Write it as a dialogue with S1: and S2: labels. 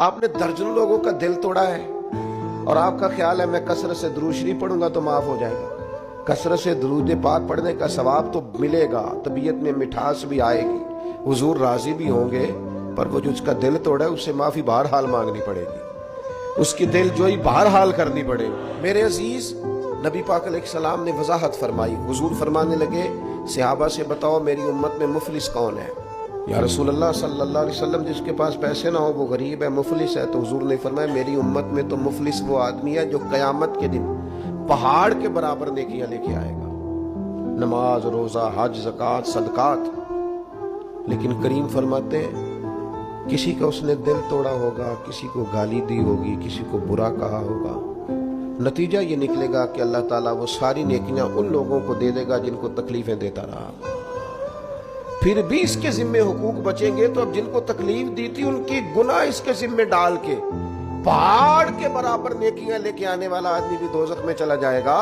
S1: آپ نے درجنوں لوگوں کا دل توڑا ہے اور آپ کا خیال ہے میں کثرت سے درود شریف پڑھوں گا تو معاف ہو جائے گا۔ کثرت سے درود پاک پڑھنے کا ثواب تو ملے گا، طبیعت میں مٹھاس بھی آئے گی، حضور راضی بھی ہوں گے، پر وہ جو اس کا دل توڑا ہے اس سے معافی بہرحال مانگنی پڑے گی، اس کی دل جوئی بہرحال کرنی پڑے گی۔ میرے عزیز، نبی پاک علیہ السلام نے وضاحت فرمائی۔ حضور فرمانے لگے صحابہ سے بتاؤ میری امت میں مفلس کون ہے؟ یا رسول اللہ صلی اللہ علیہ وسلم جس کے پاس پیسے نہ ہو وہ غریب ہے، مفلس ہے۔ تو حضور نے فرمایا میری امت میں تو مفلس وہ آدمی ہے جو قیامت کے دن پہاڑ کے برابر نیکیاں لے کے آئے گا، نماز، روزہ، حج، زکوٰۃ، صدقات، لیکن کریم فرماتے ہیں کسی کا اس نے دل توڑا ہوگا، کسی کو گالی دی ہوگی، کسی کو برا کہا ہوگا، نتیجہ یہ نکلے گا کہ اللہ تعالیٰ وہ ساری نیکیاں ان لوگوں کو دے دے گا جن کو تکلیفیں دیتا رہا۔ پھر بھی اس کے ذمے حقوق بچیں گے تو اب جن کو تکلیف دی تھی ان کی گناہ اس کے ذمے ڈال کے پہاڑ کے برابر نیکیاں لے کے آنے والا آدمی بھی دوزخ میں چلا جائے گا۔